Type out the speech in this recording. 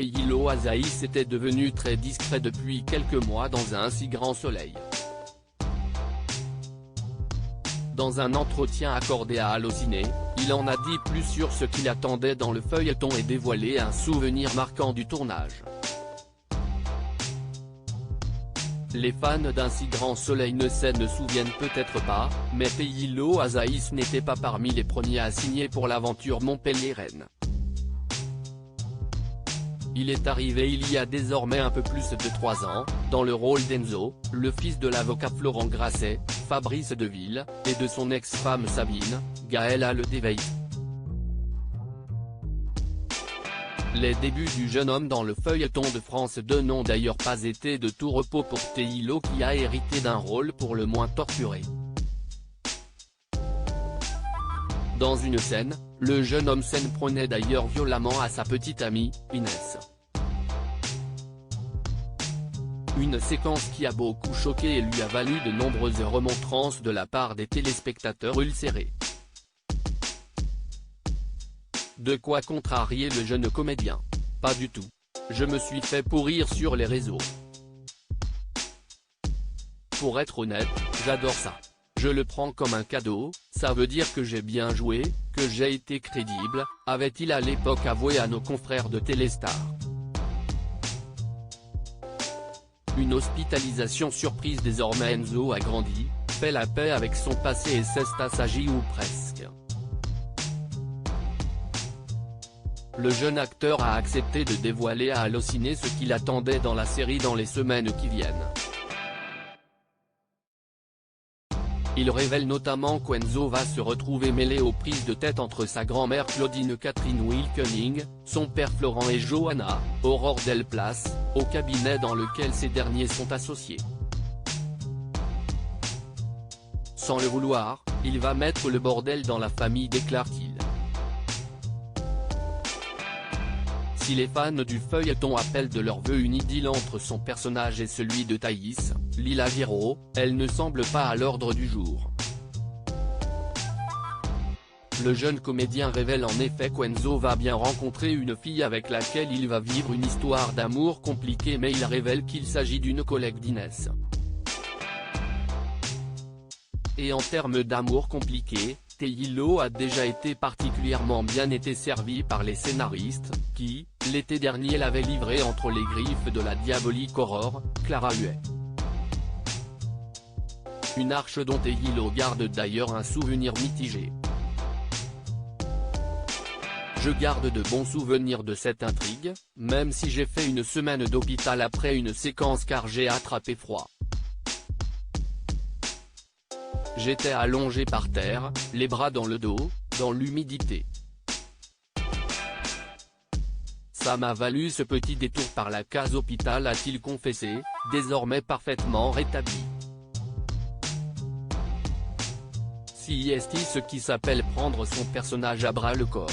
Teilo Azaïs était devenu très discret depuis quelques mois dans un si grand soleil. Dans un entretien accordé à Allociné, il en a dit plus sur ce qu'il attendait dans le feuilleton et dévoilé un souvenir marquant du tournage. Les fans d'un si grand soleil ne souviennent peut-être pas, mais Teilo Azaïs n'était pas parmi les premiers à signer pour l'aventure montpelliéraine. Il est arrivé il y a désormais un peu plus de 3 ans, dans le rôle d'Enzo, le fils de l'avocat Florent Grasset, Fabrice Deville, et de son ex-femme Sabine, Gaëlle Alledéveille. Les débuts du jeune homme dans le feuilleton de France 2 n'ont d'ailleurs pas été de tout repos pour Teilo qui a hérité d'un rôle pour le moins torturé. Dans une scène, le jeune homme s'en prenait d'ailleurs violemment à sa petite amie, Inès. Une séquence qui a beaucoup choqué et lui a valu de nombreuses remontrances de la part des téléspectateurs ulcérés. De quoi contrarier le jeune comédien. Pas du tout. Je me suis fait pourrir sur les réseaux. Pour être honnête, j'adore ça. Je le prends comme un cadeau, ça veut dire que j'ai bien joué, que j'ai été crédible, avait-il à l'époque avoué à nos confrères de Téléstar. Une hospitalisation surprise. Désormais Enzo a grandi, fait la paix avec son passé et s'est assagi ou presque. Le jeune acteur a accepté de dévoiler à Allociné ce qu'il attendait dans la série dans les semaines qui viennent. Il révèle notamment qu'Enzo va se retrouver mêlé aux prises de tête entre sa grand-mère Claudine Catherine Wilkening, son père Florent et Johanna, Aurore Delplace, au cabinet dans lequel ces derniers sont associés. Sans le vouloir, il va mettre le bordel dans la famille, déclare-t-il. Si les fans du feuilleton appellent de leur vœu une idylle entre son personnage et celui de Thaïs, Lila Viro, elle ne semble pas à l'ordre du jour. Le jeune comédien révèle en effet qu'Enzo va bien rencontrer une fille avec laquelle il va vivre une histoire d'amour compliquée, mais il révèle qu'il s'agit d'une collègue d'Inès. Et en termes d'amour compliqué, Teilo a déjà été particulièrement bien été servi par les scénaristes, qui, l'été dernier l'avaient livré entre les griffes de la diabolique Aurore, Clara Huet. Une arche dont Teilo garde d'ailleurs un souvenir mitigé. Je garde de bons souvenirs de cette intrigue, même si j'ai fait une semaine d'hôpital après une séquence car j'ai attrapé froid. J'étais allongé par terre, les bras dans le dos, dans l'humidité. Ça m'a valu ce petit détour par la case hôpital, a-t-il confessé, désormais parfaitement rétabli. C'est ce qui s'appelle prendre son personnage à bras le corps.